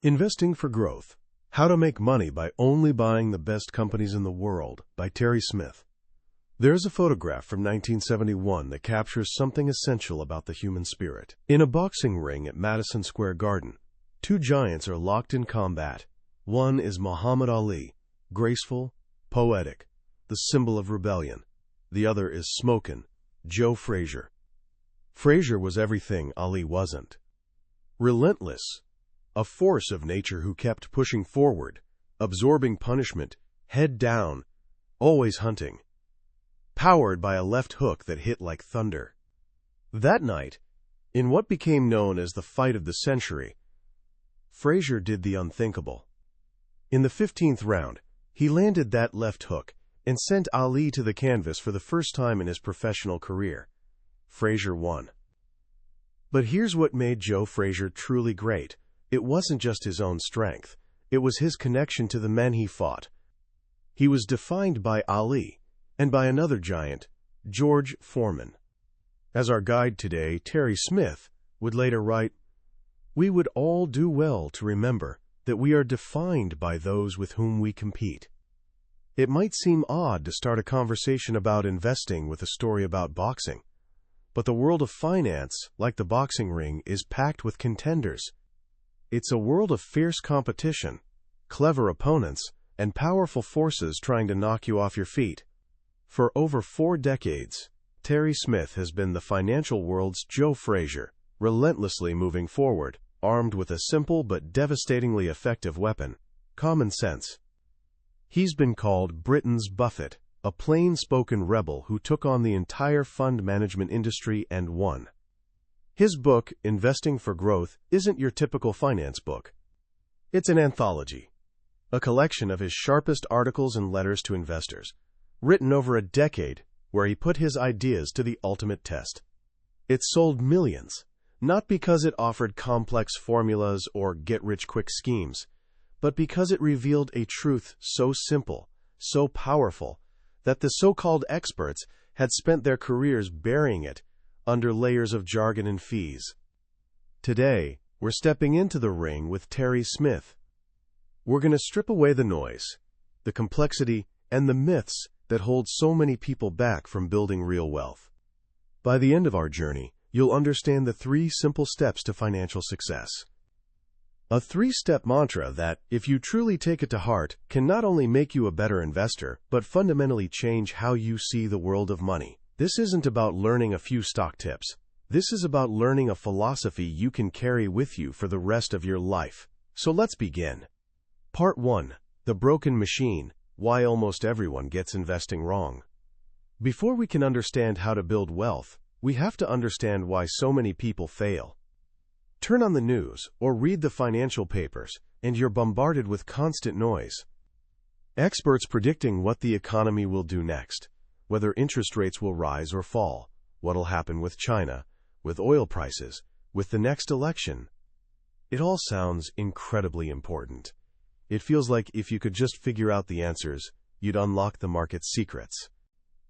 Investing for Growth: How to Make Money by Only Buying the Best Companies in the World by Terry Smith. There's a photograph from 1971 that captures something essential about the human spirit. In a boxing ring at Madison Square Garden, two giants are locked in combat. One is Muhammad Ali, graceful, poetic, the symbol of rebellion. The other is Smokin', Joe Frazier. Frazier was everything Ali wasn't. Relentless, a force of nature who kept pushing forward, absorbing punishment, head down, always hunting. Powered by a left hook that hit like thunder. That night, in what became known as the fight of the century, Frazier did the unthinkable. In the 15th round, he landed that left hook and sent Ali to the canvas for the first time in his professional career. Frazier won. But here's what made Joe Frazier truly great. It wasn't just his own strength. It was his connection to the men he fought. He was defined by Ali and by another giant, George Foreman. As our guide today, Terry Smith, would later write, "We would all do well to remember that we are defined by those with whom we compete." It might seem odd to start a conversation about investing with a story about boxing, but the world of finance, like the boxing ring, is packed with contenders. It's a world of fierce competition, clever opponents, and powerful forces trying to knock you off your feet. For over 4 decades, Terry Smith has been the financial world's Joe Frazier, relentlessly moving forward, armed with a simple but devastatingly effective weapon: common sense. He's been called Britain's Buffett, a plain-spoken rebel who took on the entire fund management industry and won. His book, Investing for Growth, isn't your typical finance book. It's an anthology, a collection of his sharpest articles and letters to investors, written over a decade where he put his ideas to the ultimate test. It sold millions, not because it offered complex formulas or get-rich-quick schemes, but because it revealed a truth so simple, so powerful, that the so-called experts had spent their careers burying it under layers of jargon and fees. Today, we're stepping into the ring with Terry Smith. We're going to strip away the noise, the complexity, and the myths that hold so many people back from building real wealth. By the end of our journey, you'll understand the 3 simple steps to financial success. A 3-step mantra that, if you truly take it to heart, can not only make you a better investor, but fundamentally change how you see the world of money. This isn't about learning a few stock tips. This is about learning a philosophy you can carry with you for the rest of your life. So let's begin. Part 1. The Broken Machine: Why Almost Everyone Gets Investing Wrong. Before we can understand how to build wealth, we have to understand why so many people fail. Turn on the news or read the financial papers, and you're bombarded with constant noise. Experts predicting what the economy will do next, whether interest rates will rise or fall, what'll happen with China, with oil prices, with the next election. It all sounds incredibly important. It feels like if you could just figure out the answers, you'd unlock the market's secrets.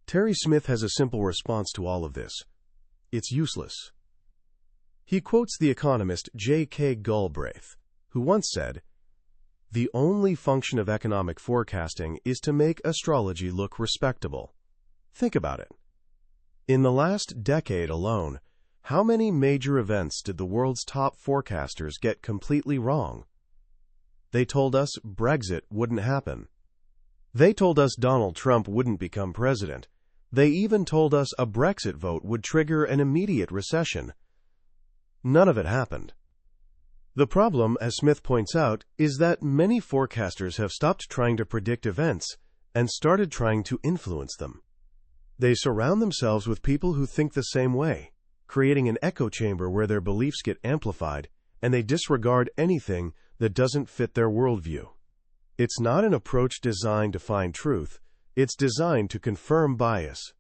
Terry Smith has a simple response to all of this: it's useless. He quotes the economist J.K. Galbraith, who once said, "The only function of economic forecasting is to make astrology look respectable." Think about it. In the last decade alone, how many major events did the world's top forecasters get completely wrong? They told us Brexit wouldn't happen. They told us Donald Trump wouldn't become president. They even told us a Brexit vote would trigger an immediate recession. None of it happened. The problem, as Smith points out, is that many forecasters have stopped trying to predict events and started trying to influence them. They surround themselves with people who think the same way, creating an echo chamber where their beliefs get amplified, and they disregard anything that doesn't fit their worldview. It's not an approach designed to find truth. It's designed to confirm bias.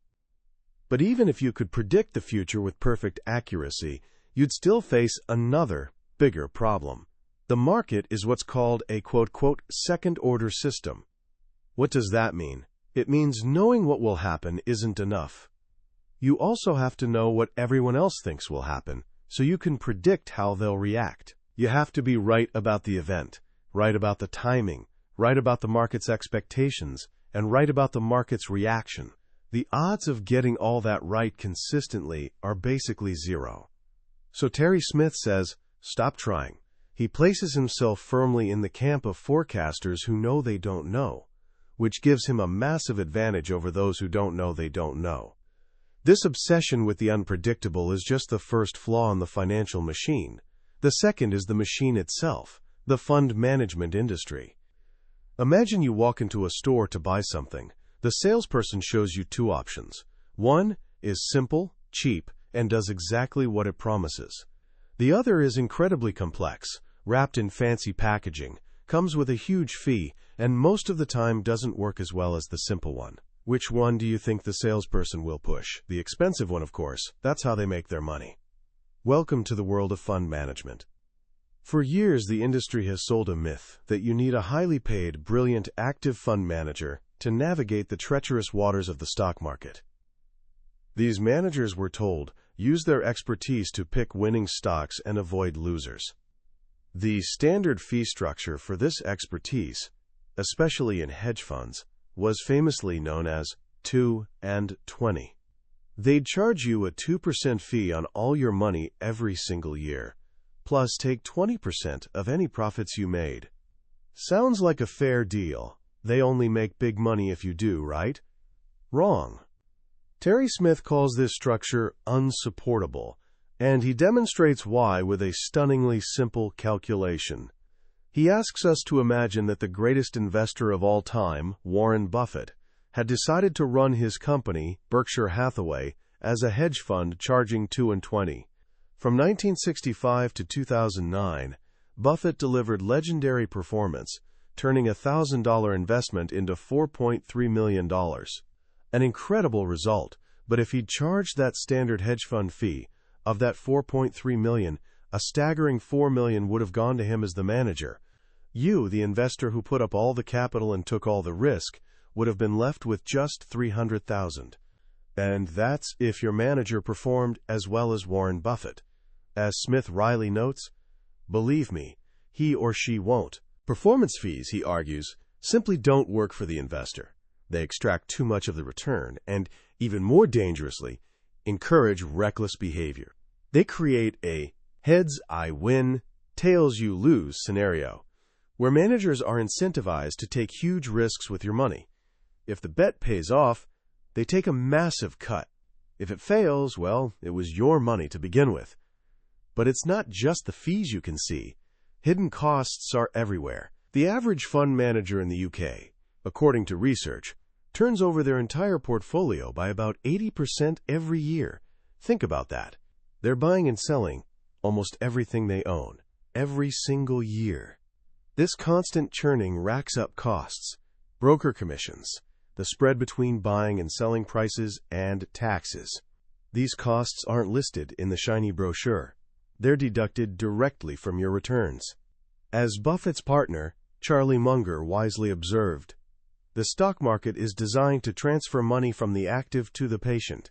But even if you could predict the future with perfect accuracy, you'd still face another, bigger problem. The market is what's called a quote-quote second-order system. What does that mean? It means knowing what will happen isn't enough. You also have to know what everyone else thinks will happen, so you can predict how they'll react. You have to be right about the event, right about the timing, right about the market's expectations, and right about the market's reaction. The odds of getting all that right consistently are basically zero. So Terry Smith says, stop trying. He places himself firmly in the camp of forecasters who know they don't know, which gives him a massive advantage over those who don't know they don't know. This obsession with the unpredictable is just the first flaw in the financial machine. The second is the machine itself, the fund management industry. Imagine you walk into a store to buy something. The salesperson shows you two options. One is simple, cheap, and does exactly what it promises. The other is incredibly complex, wrapped in fancy packaging, comes with a huge fee, and most of the time doesn't work as well as the simple one. Which one do you think the salesperson will push? The expensive one, of course. That's how they make their money. Welcome to the world of fund management. For years, the industry has sold a myth that you need a highly paid, brilliant, active fund manager to navigate the treacherous waters of the stock market. These managers, we're told, use their expertise to pick winning stocks and avoid losers. The standard fee structure for this expertise, especially in hedge funds, was famously known as 2 and 20. They'd charge you a 2% fee on all your money every single year, plus take 20% of any profits you made. Sounds like a fair deal. They only make big money if you do, right? Wrong. Terry Smith calls this structure unsupportable, and he demonstrates why with a stunningly simple calculation. He asks us to imagine that the greatest investor of all time, Warren Buffett, had decided to run his company, Berkshire Hathaway, as a hedge fund charging 2 and 20. From 1965 to 2009, Buffett delivered legendary performance, turning a $1,000 investment into $4.3 million. An incredible result, but if he'd charged that standard hedge fund fee, of that $4.3 million, a staggering $4 million would have gone to him as the manager. You, the investor who put up all the capital and took all the risk, would have been left with just $300,000. And that's if your manager performed as well as Warren Buffett. As Smith Riley notes, believe me, he or she won't. Performance fees, he argues, simply don't work for the investor. They extract too much of the return and, even more dangerously, encourage reckless behavior. They create a heads I win, tails you lose scenario, where managers are incentivized to take huge risks with your money. If the bet pays off, they take a massive cut. If it fails, well, it was your money to begin with. But it's not just the fees you can see. Hidden costs are everywhere. The average fund manager in the UK, according to research, turns over their entire portfolio by about 80% every year. Think about that. They're buying and selling almost everything they own, every single year. This constant churning racks up costs, broker commissions, the spread between buying and selling prices, and taxes. These costs aren't listed in the shiny brochure. They're deducted directly from your returns. As Buffett's partner, Charlie Munger, wisely observed, the stock market is designed to transfer money from the active to the patient.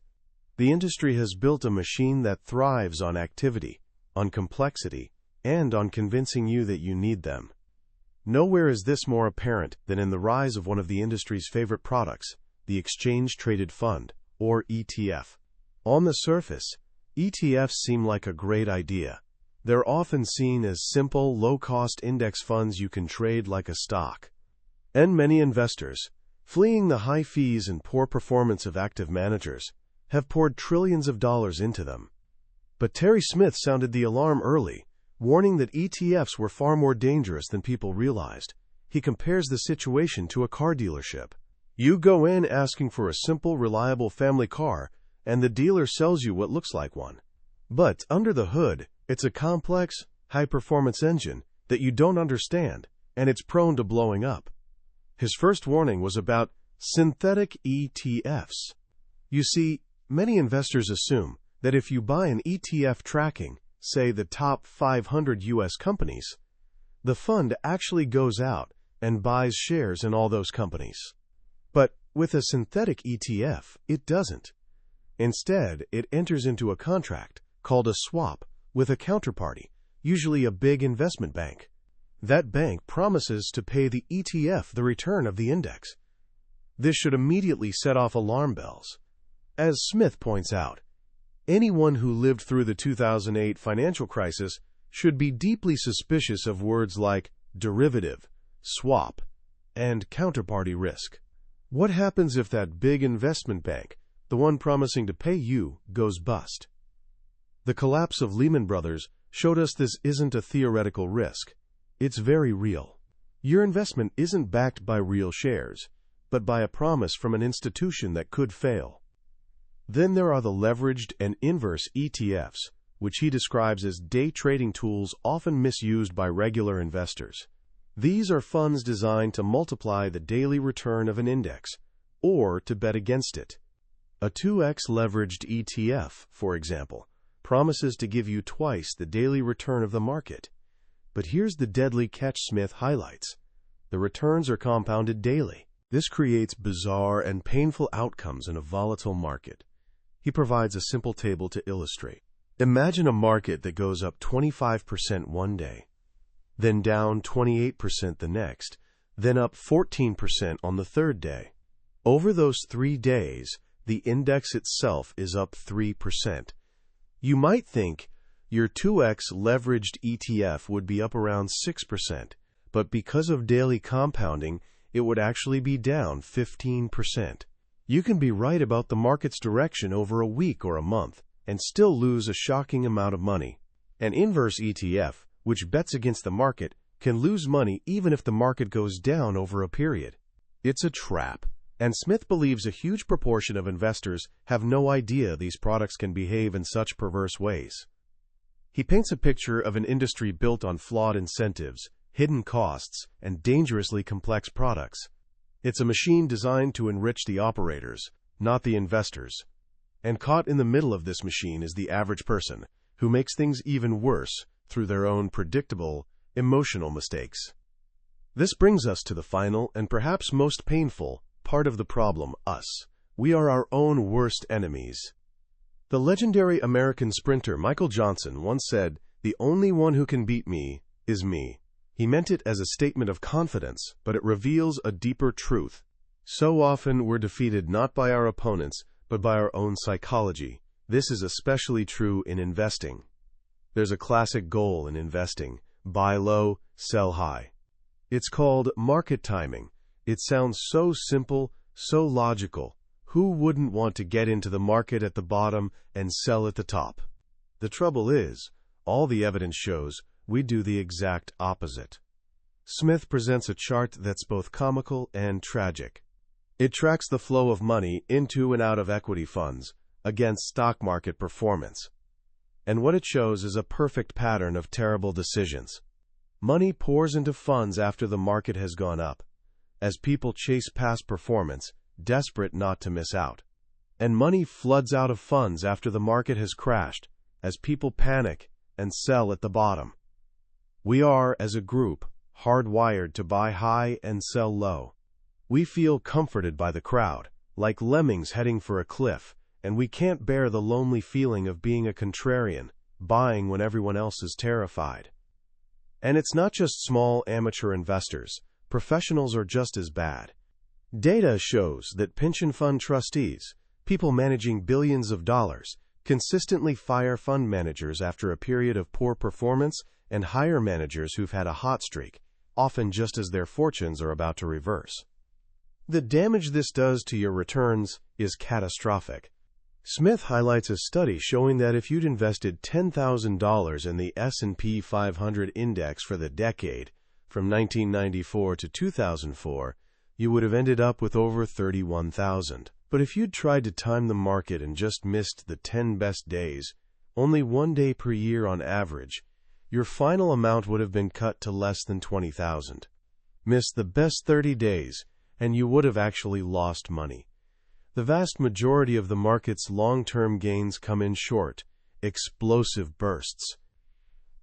The industry has built a machine that thrives on activity, on complexity, and on convincing you that you need them. Nowhere is this more apparent than in the rise of one of the industry's favorite products, the exchange-traded fund, or ETF. On the surface, ETFs seem like a great idea. They're often seen as simple, low-cost index funds you can trade like a stock. And many investors, fleeing the high fees and poor performance of active managers, have poured trillions of dollars into them. But Terry Smith sounded the alarm early, warning that ETFs were far more dangerous than people realized. He compares the situation to a car dealership. You go in asking for a simple, reliable family car, and the dealer sells you what looks like one. But under the hood, it's a complex, high-performance engine that you don't understand, and it's prone to blowing up. His first warning was about synthetic ETFs. You see, many investors assume that if you buy an ETF tracking, say the top 500 U.S. companies, the fund actually goes out and buys shares in all those companies. But with a synthetic ETF, it doesn't. Instead, it enters into a contract, called a swap, with a counterparty, usually a big investment bank. That bank promises to pay the ETF the return of the index. This should immediately set off alarm bells. As Smith points out, anyone who lived through the 2008 financial crisis should be deeply suspicious of words like derivative, swap, and counterparty risk. What happens if that big investment bank, the one promising to pay you, goes bust? The collapse of Lehman Brothers showed us this isn't a theoretical risk. It's very real. Your investment isn't backed by real shares, but by a promise from an institution that could fail. Then there are the leveraged and inverse ETFs, which he describes as day trading tools often misused by regular investors. These are funds designed to multiply the daily return of an index, or to bet against it. A 2x leveraged ETF, for example, promises to give you twice the daily return of the market. But here's the deadly catch Smith highlights. The returns are compounded daily. This creates bizarre and painful outcomes in a volatile market. He provides a simple table to illustrate. Imagine a market that goes up 25% one day, then down 28% the next, then up 14% on the third day. Over those 3 days, the index itself is up 3%. You might think your 2x leveraged ETF would be up around 6%, but because of daily compounding, it would actually be down 15%. You can be right about the market's direction over a week or a month and still lose a shocking amount of money. An inverse ETF, which bets against the market, can lose money even if the market goes down over a period. It's a trap, and Smith believes a huge proportion of investors have no idea these products can behave in such perverse ways. He paints a picture of an industry built on flawed incentives, hidden costs, and dangerously complex products. It's a machine designed to enrich the operators, not the investors. And caught in the middle of this machine is the average person, who makes things even worse through their own predictable, emotional mistakes. This brings us to the final and perhaps most painful part of the problem, us. We are our own worst enemies. The legendary American sprinter Michael Johnson once said, "The only one who can beat me is me." He meant it as a statement of confidence, but it reveals a deeper truth. So often we're defeated not by our opponents, but by our own psychology. This is especially true in investing. There's a classic goal in investing: buy low, sell high. It's called market timing. It sounds so simple, so logical. Who wouldn't want to get into the market at the bottom and sell at the top? The trouble is, all the evidence shows we do the exact opposite. Smith presents a chart that's both comical and tragic. It tracks the flow of money into and out of equity funds against stock market performance. And what it shows is a perfect pattern of terrible decisions. Money pours into funds after the market has gone up, as people chase past performance, desperate not to miss out. And money floods out of funds after the market has crashed, as people panic and sell at the bottom. We are, as a group, hardwired to buy high and sell low. We feel comforted by the crowd, like lemmings heading for a cliff, and we can't bear the lonely feeling of being a contrarian, buying when everyone else is terrified. And it's not just small amateur investors. Professionals are just as bad. Data shows that pension fund trustees, people managing billions of dollars, consistently fire fund managers after a period of poor performance and hire managers who've had a hot streak, often just as their fortunes are about to reverse. The damage this does to your returns is catastrophic. Smith highlights a study showing that if you'd invested $10,000 in the S&P 500 index for the decade, from 1994 to 2004, you would have ended up with over $31,000. But if you'd tried to time the market and just missed the 10 best days, only 1 day per year on average, your final amount would have been cut to less than $20,000. Miss the best 30 days, and you would have actually lost money. The vast majority of the market's long-term gains come in short, explosive bursts.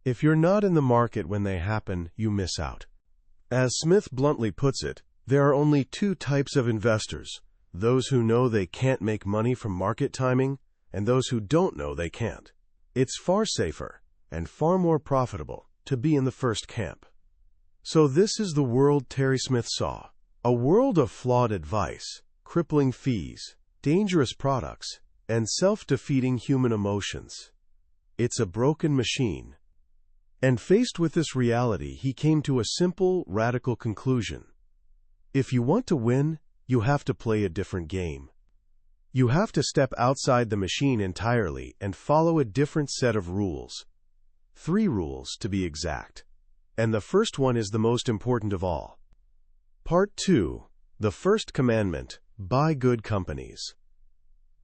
If you're not in the market when they happen, you miss out. As Smith bluntly puts it, there are only 2 types of investors: those who know they can't make money from market timing, and those who don't know they can't. It's far safer, and far more profitable to be in the first camp. So this is the world Terry Smith saw. A world of flawed advice, crippling fees, dangerous products, and self-defeating human emotions. It's a broken machine. And faced with this reality, he came to a simple, radical conclusion. If you want to win, you have to play a different game. You have to step outside the machine entirely and follow a different set of rules. 3 rules, to be exact. And the first one is the most important of all. Part 2. The First Commandment: Buy good companies.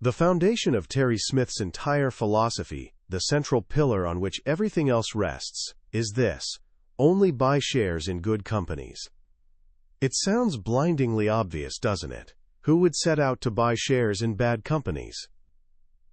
The foundation of Terry Smith's entire philosophy, the central pillar on which everything else rests, is this: only buy shares in good companies. It sounds blindingly obvious, doesn't it? Who would set out to buy shares in bad companies?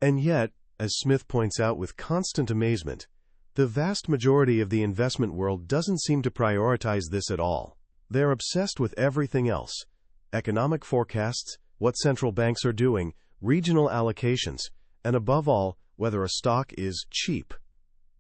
And yet, as Smith points out with constant amazement, the vast majority of the investment world doesn't seem to prioritize this at all. They're obsessed with everything else: economic forecasts, what central banks are doing, regional allocations, and above all, whether a stock is cheap.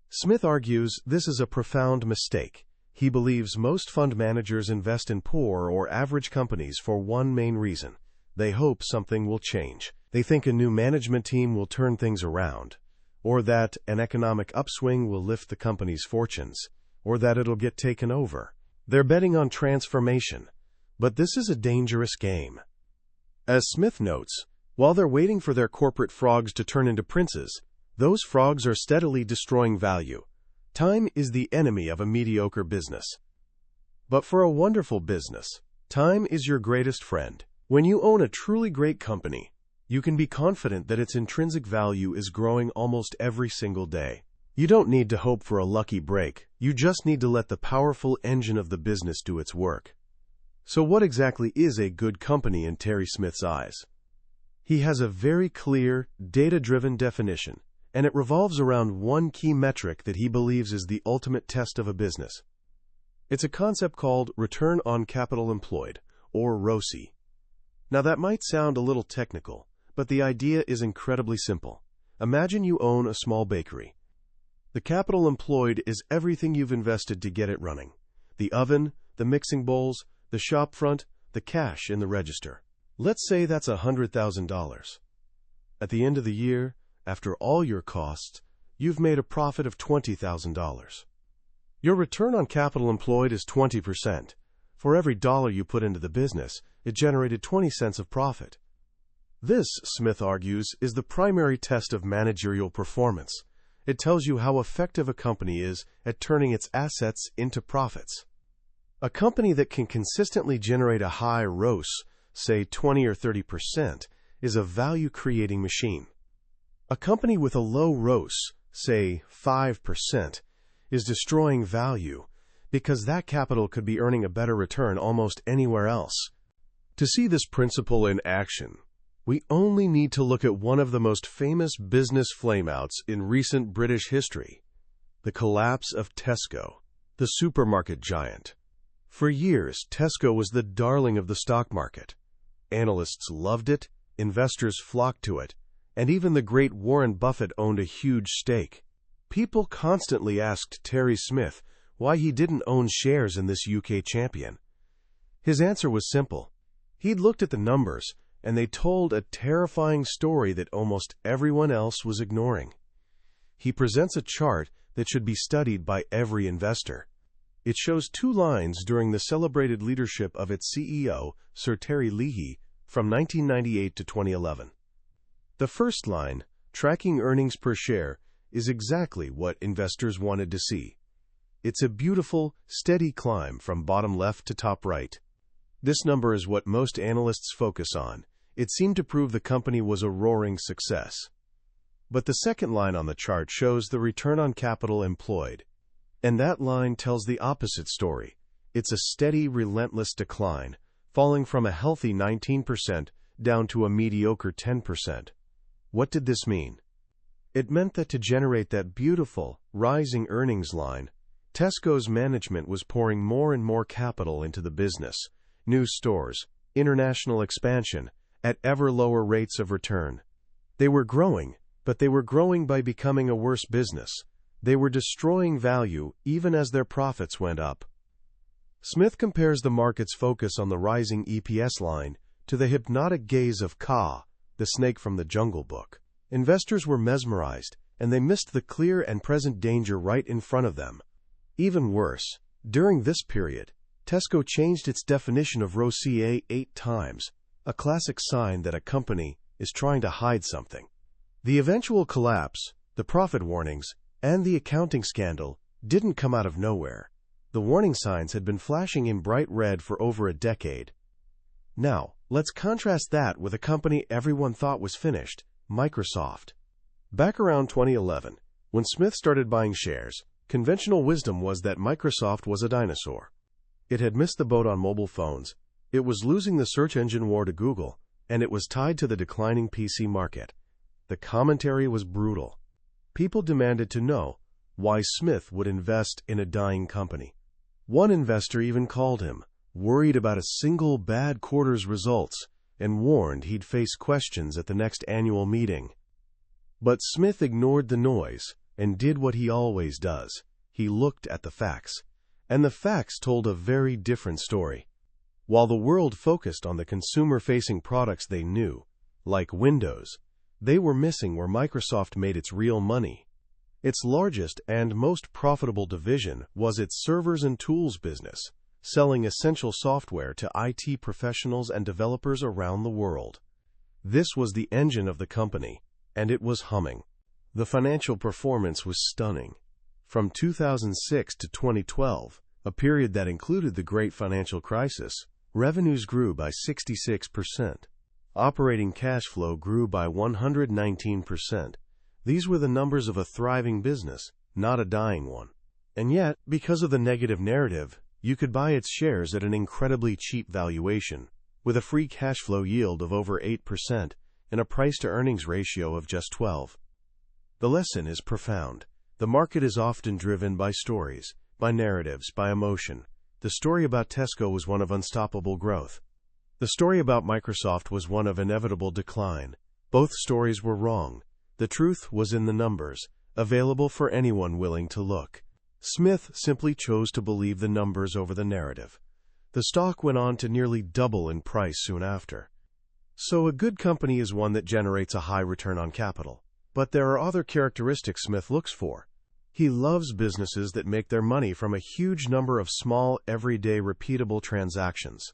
Smith argues this is a profound mistake. He believes most fund managers invest in poor or average companies for one main reason: they hope something will change. They think a new management team will turn things around, or that an economic upswing will lift the company's fortunes, or that it'll get taken over. They're betting on transformation, but this is a dangerous game. As Smith notes, while they're waiting for their corporate frogs to turn into princes, those frogs are steadily destroying value. Time is the enemy of a mediocre business. But for a wonderful business, time is your greatest friend. When you own a truly great company, you can be confident that its intrinsic value is growing almost every single day. You don't need to hope for a lucky break. You just need to let the powerful engine of the business do its work. So what exactly is a good company in Terry Smith's eyes? He has a very clear, data-driven definition, and it revolves around one key metric that he believes is the ultimate test of a business. It's a concept called return on capital employed, or ROCE. Now that might sound a little technical, but the idea is incredibly simple. Imagine you own a small bakery. The capital employed is everything you've invested to get it running: the oven, the mixing bowls, the shop front, the cash in the register. Let's say that's $100,000. At the end of the year, after all your costs, you've made a profit of $20,000. Your return on capital employed is 20%. For every dollar you put into the business, it generated 20 cents of profit. This, Smith argues, is the primary test of managerial performance. It tells you how effective a company is at turning its assets into profits. A company that can consistently generate a high ROCE, say 20 or 30%, is a value-creating machine. A company with a low ROCE, say 5%, is destroying value because that capital could be earning a better return almost anywhere else. To see this principle in action, we only need to look at one of the most famous business flameouts in recent British history: the collapse of Tesco, the supermarket giant. For years, Tesco was the darling of the stock market. Analysts loved it, investors flocked to it, and even the great Warren Buffett owned a huge stake. People constantly asked Terry Smith why he didn't own shares in this UK champion. His answer was simple. He'd looked at the numbers, and they told a terrifying story that almost everyone else was ignoring. He presents a chart that should be studied by every investor. It shows 2 lines during the celebrated leadership of its CEO, Sir Terry Leahy, from 1998 to 2011. The first line, tracking earnings per share, is exactly what investors wanted to see. It's a beautiful, steady climb from bottom left to top right. This number is what most analysts focus on. It seemed to prove the company was a roaring success. But the second line on the chart shows the return on capital employed. And that line tells the opposite story. It's a steady, relentless decline, falling from a healthy 19% down to a mediocre 10%. What did this mean? It meant that to generate that beautiful, rising earnings line, Tesco's management was pouring more and more capital into the business: new stores, international expansion, at ever lower rates of return. They were growing, but they were growing by becoming a worse business. They were destroying value even as their profits went up. Smith compares the market's focus on the rising EPS line to the hypnotic gaze of Ka, the snake from the Jungle Book. Investors were mesmerized, and they missed the clear and present danger right in front of them. Even worse, during this period, Tesco changed its definition of ROCE 8 times, a classic sign that a company is trying to hide something. The eventual collapse, the profit warnings, and the accounting scandal didn't come out of nowhere. The warning signs had been flashing in bright red for over a decade. Now, let's contrast that with a company everyone thought was finished, Microsoft. Back around 2011, when Smith started buying shares, conventional wisdom was that Microsoft was a dinosaur. It had missed the boat on mobile phones, it was losing the search engine war to Google, and it was tied to the declining PC market. The commentary was brutal. People demanded to know why Smith would invest in a dying company. One investor even called him, worried about a single bad quarter's results, and warned he'd face questions at the next annual meeting. But Smith ignored the noise and did what he always does. He looked at the facts. And the facts told a very different story. While the world focused on the consumer-facing products they knew, like Windows, they were missing where Microsoft made its real money. Its largest and most profitable division was its servers and tools business, selling essential software to IT professionals and developers around the world. This was the engine of the company, and it was humming. The financial performance was stunning. From 2006 to 2012, a period that included the Great Financial Crisis, revenues grew by 66%. Operating cash flow grew by 119%. These were the numbers of a thriving business, not a dying one. And yet, because of the negative narrative, you could buy its shares at an incredibly cheap valuation, with a free cash flow yield of over 8% and a price-to-earnings ratio of just 12. The lesson is profound. The market is often driven by stories, by narratives, by emotion. The story about Tesco was one of unstoppable growth. The story about Microsoft was one of inevitable decline. Both stories were wrong. The truth was in the numbers, available for anyone willing to look. Smith simply chose to believe the numbers over the narrative. The stock went on to nearly double in price soon after. So a good company is one that generates a high return on capital. But there are other characteristics Smith looks for. He loves businesses that make their money from a huge number of small, everyday, repeatable transactions.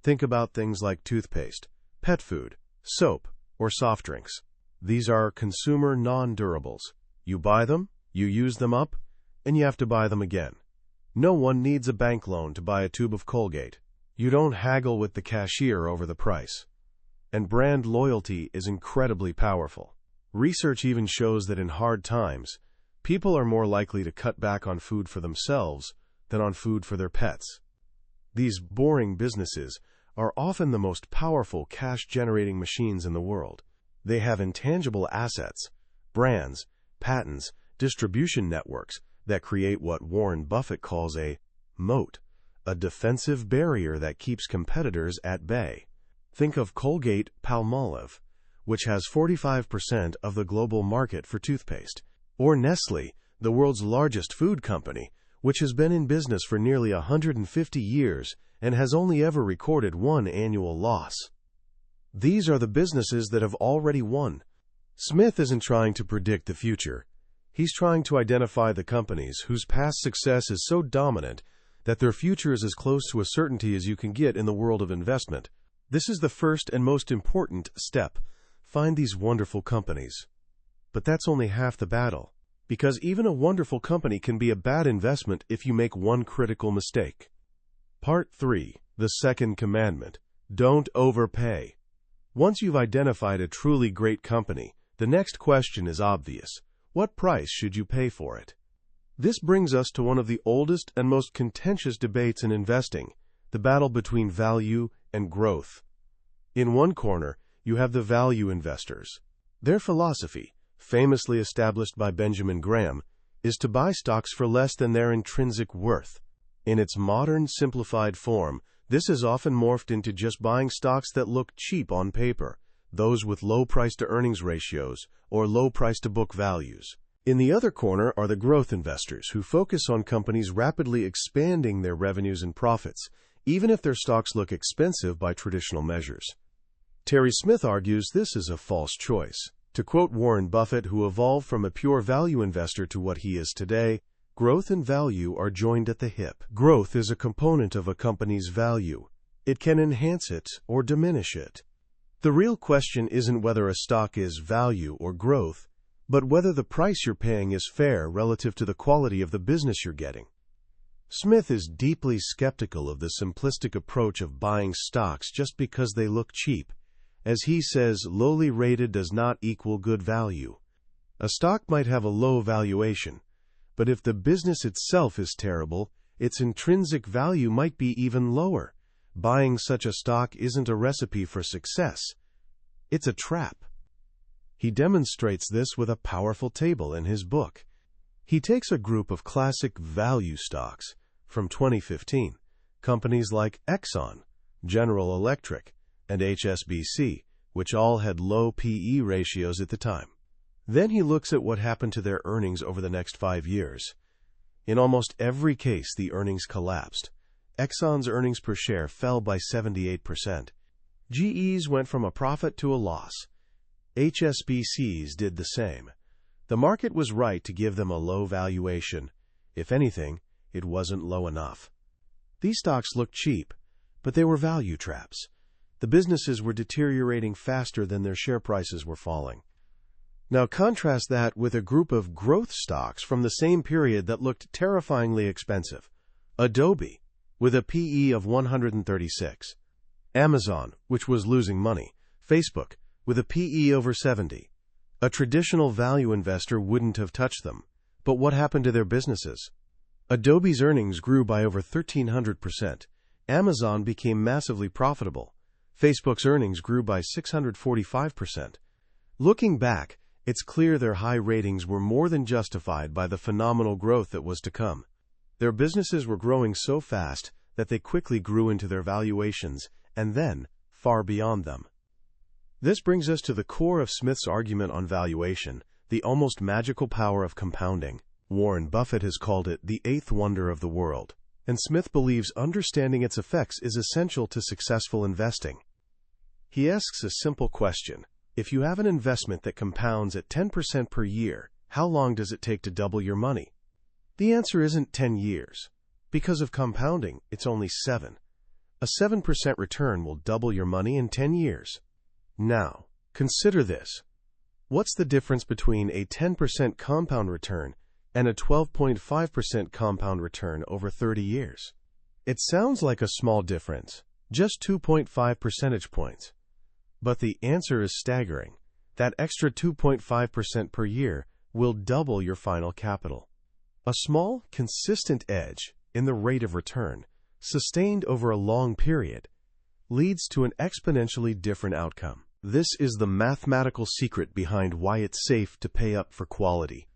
Think about things like toothpaste, pet food, soap, or soft drinks. These are consumer non-durables. You buy them, you use them up, and you have to buy them again. No one needs a bank loan to buy a tube of Colgate. You don't haggle with the cashier over the price. And brand loyalty is incredibly powerful. Research even shows that in hard times, people are more likely to cut back on food for themselves than on food for their pets. These boring businesses are often the most powerful cash-generating machines in the world. They have intangible assets, brands, patents, distribution networks that create what Warren Buffett calls a moat, a defensive barrier that keeps competitors at bay. Think of Colgate-Palmolive, which has 45% of the global market for toothpaste. Or Nestle, the world's largest food company, which has been in business for nearly 150 years and has only ever recorded one annual loss. These are the businesses that have already won. Smith isn't trying to predict the future. He's trying to identify the companies whose past success is so dominant that their future is as close to a certainty as you can get in the world of investment. This is the first and most important step. Find these wonderful companies. But that's only half the battle, because even a wonderful company can be a bad investment if you make one critical mistake. Part 3. The Second Commandment. Don't overpay. Once you've identified a truly great company, the next question is obvious. What price should you pay for it? This brings us to one of the oldest and most contentious debates in investing, the battle between value and growth. In one corner, you have the value investors. Their philosophy, famously established by Benjamin Graham, is to buy stocks for less than their intrinsic worth. In its modern, simplified form, this is often morphed into just buying stocks that look cheap on paper, those with low price-to-earnings ratios or low price-to-book values. In the other corner are the growth investors who focus on companies rapidly expanding their revenues and profits, even if their stocks look expensive by traditional measures. Terry Smith argues this is a false choice. To quote Warren Buffett, who evolved from a pure value investor to what he is today, "Growth and value are joined at the hip." Growth is a component of a company's value. It can enhance it or diminish it. The real question isn't whether a stock is value or growth, but whether the price you're paying is fair relative to the quality of the business you're getting. Smith is deeply skeptical of the simplistic approach of buying stocks just because they look cheap. As he says, lowly rated does not equal good value. A stock might have a low valuation, but if the business itself is terrible, its intrinsic value might be even lower. Buying such a stock isn't a recipe for success. It's a trap. He demonstrates this with a powerful table in his book. He takes a group of classic value stocks from 2015, companies like Exxon, General Electric, and HSBC, which all had low P/E ratios at the time. Then he looks at what happened to their earnings over the next 5 years. In almost every case, the earnings collapsed. Exxon's earnings per share fell by 78%. GE's went from a profit to a loss. HSBC's did the same. The market was right to give them a low valuation. If anything, it wasn't low enough. These stocks looked cheap, but they were value traps. The businesses were deteriorating faster than their share prices were falling. Now contrast that with a group of growth stocks from the same period that looked terrifyingly expensive. Adobe, with a P/E of 136. Amazon, which was losing money. Facebook, with a P/E over 70. A traditional value investor wouldn't have touched them. But what happened to their businesses? Adobe's earnings grew by over 1,300%. Amazon became massively profitable. Facebook's earnings grew by 645%. Looking back, it's clear their high ratings were more than justified by the phenomenal growth that was to come. Their businesses were growing so fast that they quickly grew into their valuations, and then far beyond them. This brings us to the core of Smith's argument on valuation, the almost magical power of compounding. Warren Buffett has called it the eighth wonder of the world, and Smith believes understanding its effects is essential to successful investing. He asks a simple question. If you have an investment that compounds at 10% per year, how long does it take to double your money? The answer isn't 10 years. Because of compounding, it's only 7. A 7% return will double your money in 10 years. Now, consider this. What's the difference between a 10% compound return and a 12.5% compound return over 30 years? It sounds like a small difference, just 2.5 percentage points. But the answer is staggering. That extra 2.5% per year will double your final capital. A small, consistent edge in the rate of return, sustained over a long period, leads to an exponentially different outcome. This is the mathematical secret behind why it's safe to pay up for quality.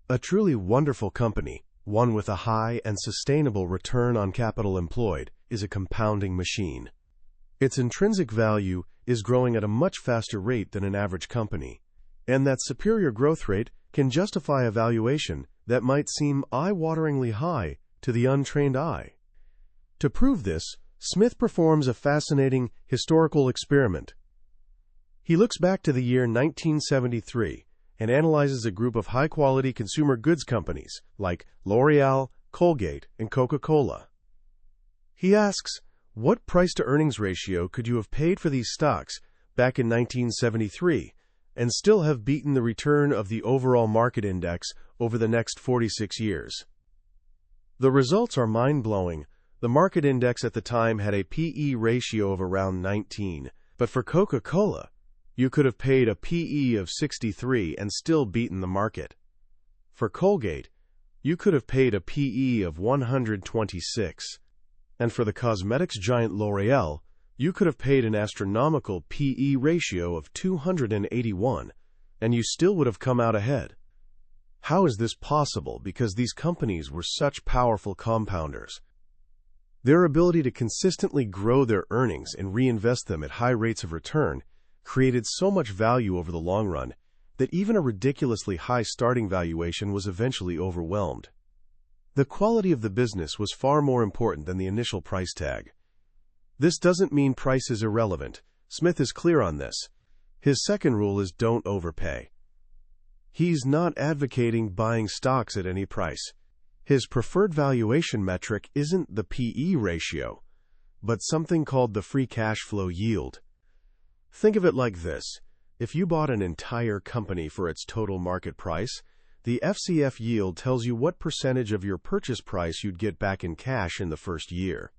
A truly wonderful company, one with a high and sustainable return on capital employed, is a compounding machine. Its intrinsic value is growing at a much faster rate than an average company, and that superior growth rate can justify a valuation that might seem eye-wateringly high to the untrained eye. To prove this, Smith performs a fascinating historical experiment. He looks back to the year 1973 and analyzes a group of high-quality consumer goods companies like L'Oreal, Colgate, and Coca-Cola. He asks, what price-to-earnings ratio could you have paid for these stocks back in 1973 and still have beaten the return of the overall market index over the next 46 years? The results are mind-blowing. The market index at the time had a P/E ratio of around 19, but for Coca-Cola, you could have paid a P/E of 63 and still beaten the market. For Colgate, you could have paid a P/E of 126. And for the cosmetics giant L'Oreal, you could have paid an astronomical P/E ratio of 281, and you still would have come out ahead. How is this possible? Because these companies were such powerful compounders. Their ability to consistently grow their earnings and reinvest them at high rates of return created so much value over the long run that even a ridiculously high starting valuation was eventually overwhelmed. The quality of the business was far more important than the initial price tag. This doesn't mean price is irrelevant. Smith is clear on this. His second rule is don't overpay. He's not advocating buying stocks at any price. His preferred valuation metric isn't the P/E ratio, but something called the free cash flow yield. Think of it like this. If you bought an entire company for its total market price, the FCF yield tells you what percentage of your purchase price you'd get back in cash in the first year.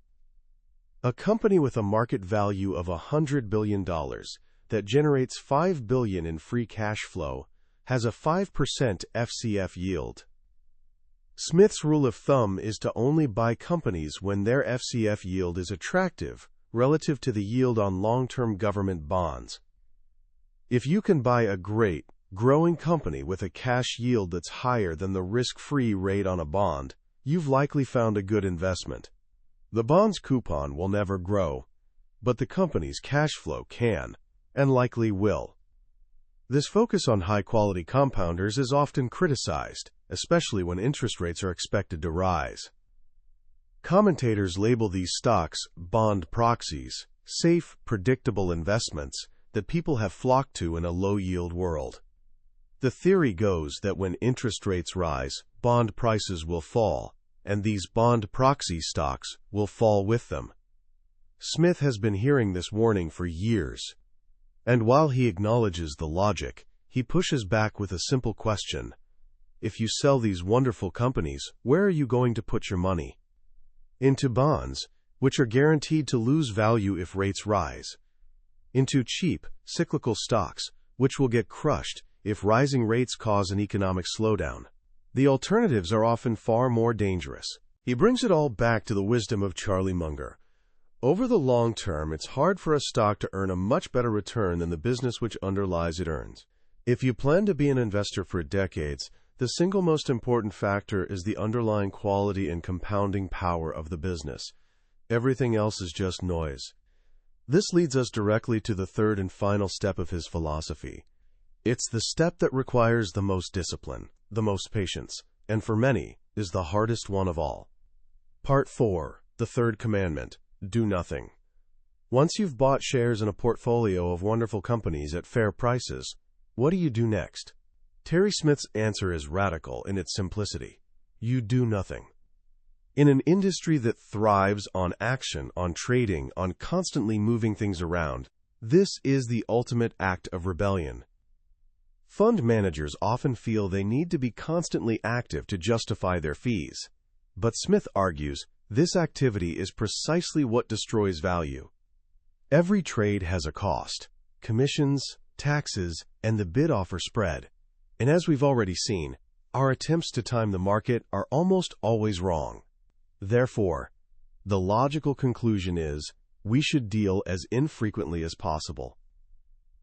A company with a market value of $100 billion that generates $5 billion in free cash flow has a 5% FCF yield. Smith's rule of thumb is to only buy companies when their FCF yield is attractive relative to the yield on long-term government bonds. If you can buy a great, growing company with a cash yield that's higher than the risk-free rate on a bond, you've likely found a good investment. The bond's coupon will never grow, but the company's cash flow can, and likely will. This focus on high-quality compounders is often criticized, especially when interest rates are expected to rise. Commentators label these stocks bond proxies, safe, predictable investments that people have flocked to in a low-yield world. The theory goes that when interest rates rise, bond prices will fall, and these bond proxy stocks will fall with them. Smith has been hearing this warning for years, and while he acknowledges the logic, he pushes back with a simple question. If you sell these wonderful companies, where are you going to put your money? Into bonds, which are guaranteed to lose value if rates rise. Into cheap, cyclical stocks, which will get crushed if rising rates cause an economic slowdown. The alternatives are often far more dangerous. He brings it all back to the wisdom of Charlie Munger. Over the long term, it's hard for a stock to earn a much better return than the business which underlies it earns. If you plan to be an investor for decades, the single most important factor is the underlying quality and compounding power of the business. Everything else is just noise. This leads us directly to the third and final step of his philosophy. It's the step that requires the most discipline, the most patience, and for many, is the hardest one of all. Part 4, the third commandment, do nothing. Once you've bought shares in a portfolio of wonderful companies at fair prices, what do you do next? Terry Smith's answer is radical in its simplicity. You do nothing. In an industry that thrives on action, on trading, on constantly moving things around, this is the ultimate act of rebellion. Fund managers often feel they need to be constantly active to justify their fees. But Smith argues this activity is precisely what destroys value. Every trade has a cost: commissions, taxes, and the bid-offer spread. And as we've already seen, our attempts to time the market are almost always wrong. Therefore, the logical conclusion is we should deal as infrequently as possible.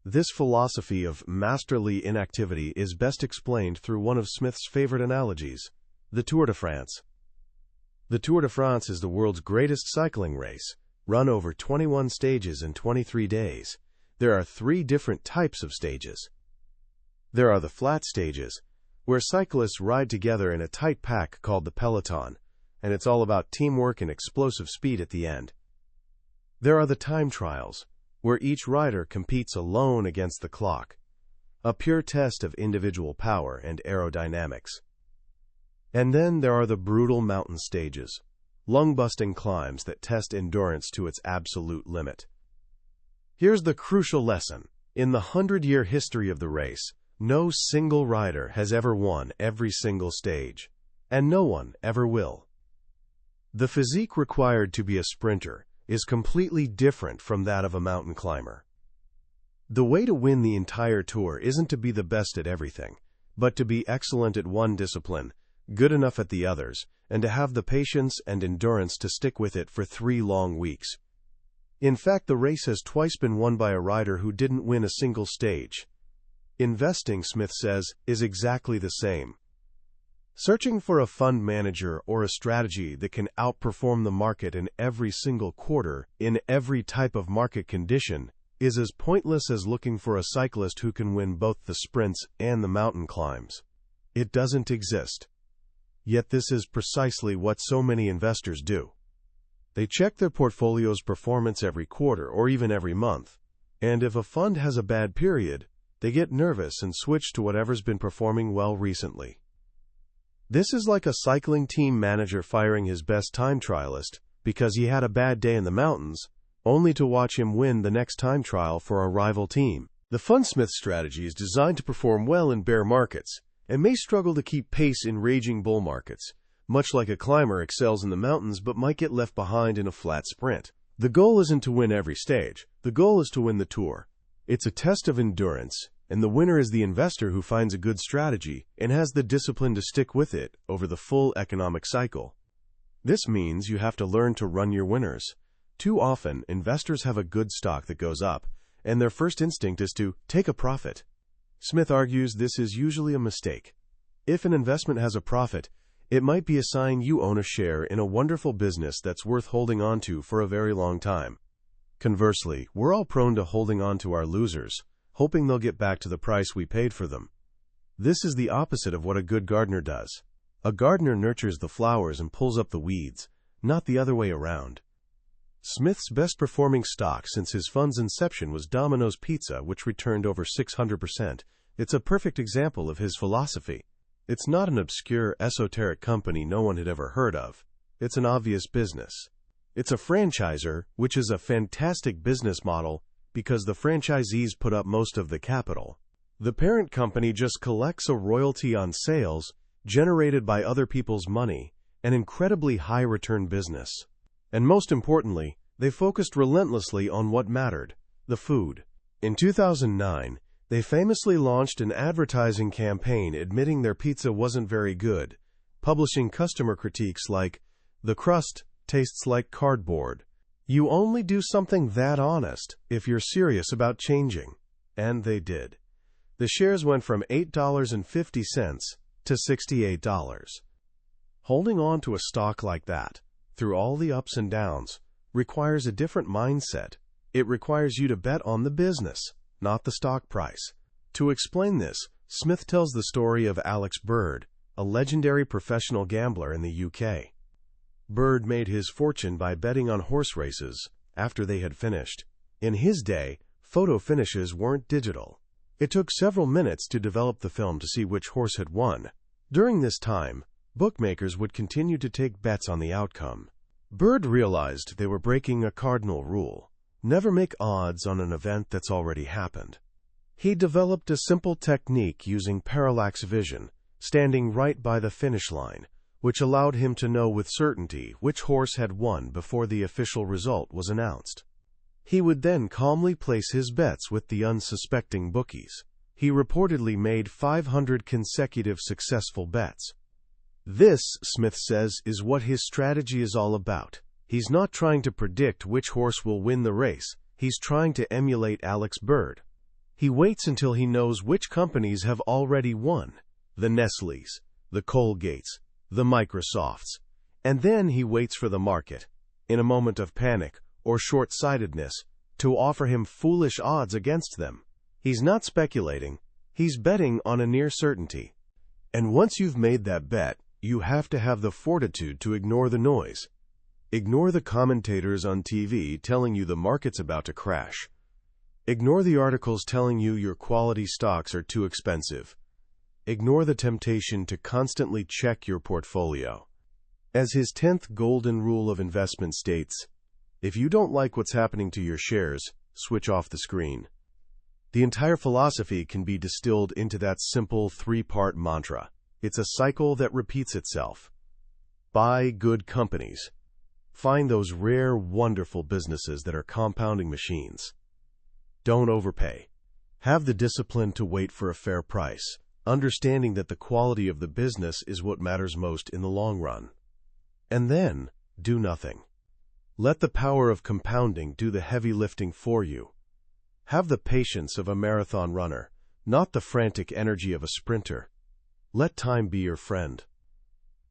This philosophy of masterly inactivity is best explained through one of Smith's favorite analogies, the Tour de France. The Tour de France is the world's greatest cycling race, run over 21 stages in 23 days. There are 3 different types of stages. There are the flat stages, where cyclists ride together in a tight pack called the peloton, and it's all about teamwork and explosive speed at the end. There are the time trials, where each rider competes alone against the clock, a pure test of individual power and aerodynamics. And then there are the brutal mountain stages, lung-busting climbs that test endurance to its absolute limit. Here's the crucial lesson. In the 100-year history of the race, no single rider has ever won every single stage, and no one ever will. The physique required to be a sprinter is completely different from that of a mountain climber. The way to win the entire tour isn't to be the best at everything, but to be excellent at one discipline, good enough at the others, and to have the patience and endurance to stick with it for 3 long weeks. In fact, the race has twice been won by a rider who didn't win a single stage. Investing, Smith says, is exactly the same. Searching for a fund manager or a strategy that can outperform the market in every single quarter, in every type of market condition, is as pointless as looking for a cyclist who can win both the sprints and the mountain climbs. It doesn't exist. Yet this is precisely what so many investors do. They check their portfolio's performance every quarter or even every month, and if a fund has a bad period, they get nervous and switch to whatever's been performing well recently. This is like a cycling team manager firing his best time trialist because he had a bad day in the mountains, only to watch him win the next time trial for a rival team. The fundsmith strategy is designed to perform well in bear markets and may struggle to keep pace in raging bull markets, much like a climber excels in the mountains but might get left behind in a flat sprint. The goal isn't to win every stage. The goal is to win the tour. It's a test of endurance, and the winner is the investor who finds a good strategy and has the discipline to stick with it over the full economic cycle. This means you have to learn to run your winners. Too often, investors have a good stock that goes up, and their first instinct is to take a profit. Smith argues this is usually a mistake. If an investment has a profit, it might be a sign you own a share in a wonderful business that's worth holding on to for a very long time. Conversely, we're all prone to holding on to our losers, hoping they'll get back to the price we paid for them. This is the opposite of what a good gardener does. A gardener nurtures the flowers and pulls up the weeds, not the other way around. Smith's best-performing stock since his fund's inception was Domino's Pizza, which returned over 600%. It's a perfect example of his philosophy. It's not an obscure, esoteric company no one had ever heard of. It's an obvious business. It's a franchisor, which is a fantastic business model because the franchisees put up most of the capital. The parent company just collects a royalty on sales generated by other people's money, an incredibly high-return business. And most importantly, they focused relentlessly on what mattered, the food. In 2009, they famously launched an advertising campaign admitting their pizza wasn't very good, publishing customer critiques like, "The crust tastes like cardboard. You only do something that honest if you're serious about changing." And they did. The shares went from $8.50 to $68. Holding on to a stock like that, through all the ups and downs, requires a different mindset. It requires you to bet on the business, not the stock price. To explain this, Smith tells the story of Alex Bird, a legendary professional gambler in the UK. Bird made his fortune by betting on horse races after they had finished. In his day, photo finishes weren't digital. It took several minutes to develop the film to see which horse had won. During this time, bookmakers would continue to take bets on the outcome. Bird realized they were breaking a cardinal rule: never make odds on an event that's already happened. He developed a simple technique using parallax vision, standing right by the finish line, which allowed him to know with certainty which horse had won before the official result was announced. He would then calmly place his bets with the unsuspecting bookies. He reportedly made 500 consecutive successful bets. This, Smith says, is what his strategy is all about. He's not trying to predict which horse will win the race. He's trying to emulate Alex Bird. He waits until he knows which companies have already won: the Nestle's, the Colgates, the Microsofts. And then he waits for the market, in a moment of panic or short-sightedness, to offer him foolish odds against them. He's not speculating. He's betting on a near certainty. And once you've made that bet, you have to have the fortitude to ignore the noise. Ignore the commentators on TV telling you the market's about to crash. Ignore the articles telling you your quality stocks are too expensive. Ignore the temptation to constantly check your portfolio. As his 10th golden rule of investment states, if you don't like what's happening to your shares, switch off the screen. The entire philosophy can be distilled into that simple 3-part mantra. It's a cycle that repeats itself. Buy good companies. Find those rare, wonderful businesses that are compounding machines. Don't overpay. Have the discipline to wait for a fair price, understanding that the quality of the business is what matters most in the long run. And then, do nothing. Let the power of compounding do the heavy lifting for you. Have the patience of a marathon runner, not the frantic energy of a sprinter. Let time be your friend.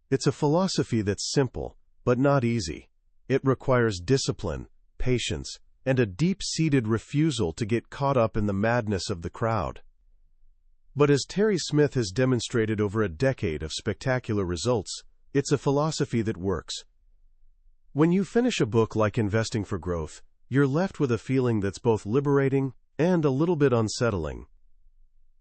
It's a philosophy that's simple, but not easy. It requires discipline, patience, and a deep-seated refusal to get caught up in the madness of the crowd. But as Terry Smith has demonstrated over a decade of spectacular results, it's a philosophy that works. When you finish a book like Investing for Growth, you're left with a feeling that's both liberating and a little bit unsettling.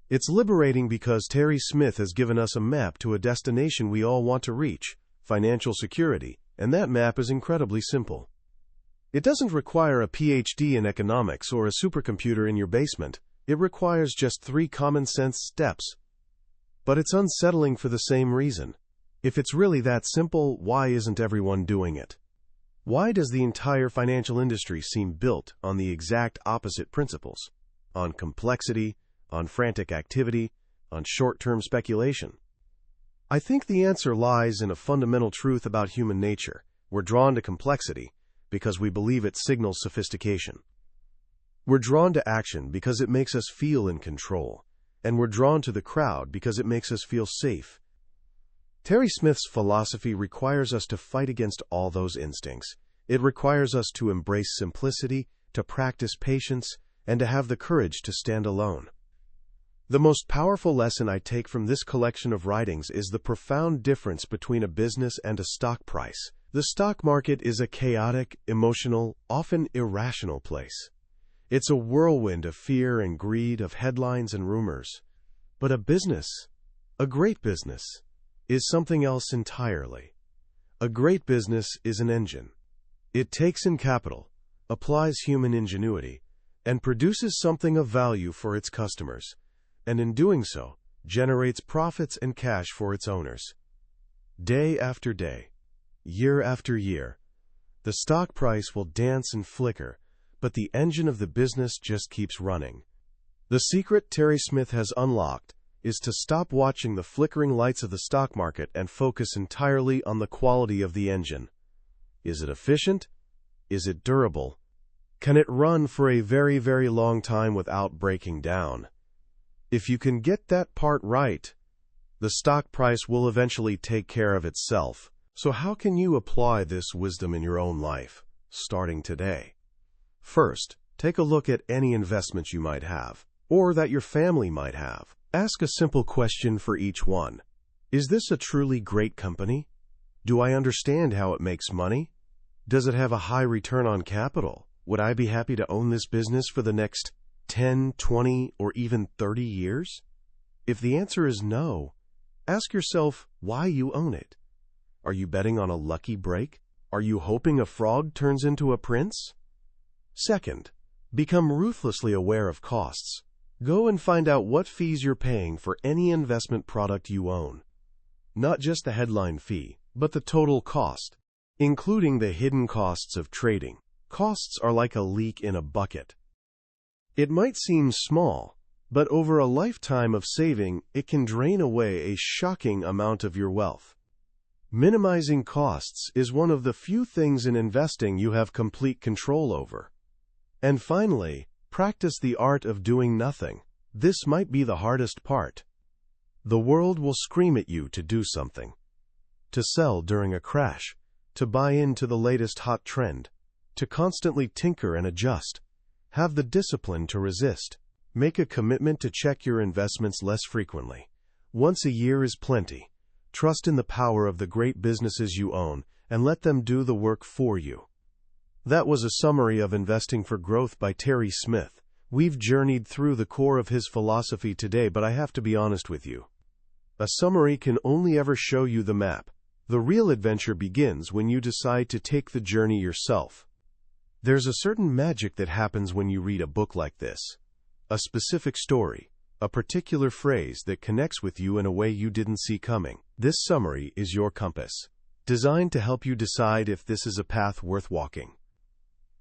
It's liberating because Terry Smith has given us a map to a destination we all want to reach, financial security, and that map is incredibly simple. It doesn't require a PhD in economics or a supercomputer in your basement. It requires just 3 common-sense steps. But it's unsettling for the same reason. If it's really that simple, why isn't everyone doing it? Why does the entire financial industry seem built on the exact opposite principles? On complexity, on frantic activity, on short-term speculation? I think the answer lies in a fundamental truth about human nature. We're drawn to complexity because we believe it signals sophistication. We're drawn to action because it makes us feel in control, and we're drawn to the crowd because it makes us feel safe. Terry Smith's philosophy requires us to fight against all those instincts. It requires us to embrace simplicity, to practice patience, and to have the courage to stand alone. The most powerful lesson I take from this collection of writings is the profound difference between a business and a stock price. The stock market is a chaotic, emotional, often irrational place. It's a whirlwind of fear and greed, of headlines and rumors. But a business, a great business, is something else entirely. A great business is an engine. It takes in capital, applies human ingenuity, and produces something of value for its customers, and in doing so, generates profits and cash for its owners. Day after day, year after year, the stock price will dance and flicker, but the engine of the business just keeps running. The secret Terry Smith has unlocked is to stop watching the flickering lights of the stock market and focus entirely on the quality of the engine. Is it efficient? Is it durable? Can it run for a very, very long time without breaking down? If you can get that part right, the stock price will eventually take care of itself. So how can you apply this wisdom in your own life, starting today? First, take a look at any investments you might have, or that your family might have. Ask a simple question for each one. Is this a truly great company? Do I understand how it makes money? Does it have a high return on capital? Would I be happy to own this business for the next 10, 20, or even 30 years? If the answer is no, ask yourself why you own it. Are you betting on a lucky break? Are you hoping a frog turns into a prince? Second, become ruthlessly aware of costs. Go and find out what fees you're paying for any investment product you own. Not just the headline fee, but the total cost, including the hidden costs of trading. Costs are like a leak in a bucket. It might seem small, but over a lifetime of saving, it can drain away a shocking amount of your wealth. Minimizing costs is one of the few things in investing you have complete control over. And finally, practice the art of doing nothing. This might be the hardest part. The world will scream at you to do something. To sell during a crash, to buy into the latest hot trend, to constantly tinker and adjust. Have the discipline to resist. Make a commitment to check your investments less frequently. Once a year is plenty. Trust in the power of the great businesses you own and let them do the work for you. That was a summary of Investing for Growth by Terry Smith. We've journeyed through the core of his philosophy today, but I have to be honest with you. A summary can only ever show you the map. The real adventure begins when you decide to take the journey yourself. There's a certain magic that happens when you read a book like this. A specific story, a particular phrase that connects with you in a way you didn't see coming. This summary is your compass, designed to help you decide if this is a path worth walking.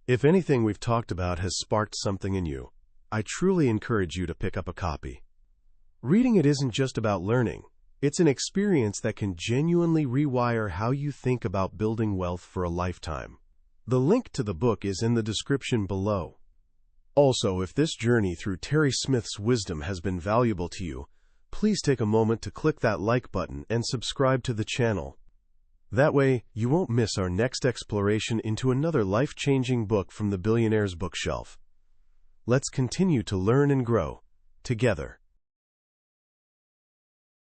If anything we've talked about has sparked something in you, I truly encourage you to pick up a copy. Reading it isn't just about learning. It's an experience that can genuinely rewire how you think about building wealth for a lifetime. The link to the book is in the description below. Also, if this journey through Terry Smith's wisdom has been valuable to you, please take a moment to click that like button and subscribe to the channel. That way, you won't miss our next exploration into another life-changing book from the billionaire's bookshelf. Let's continue to learn and grow together.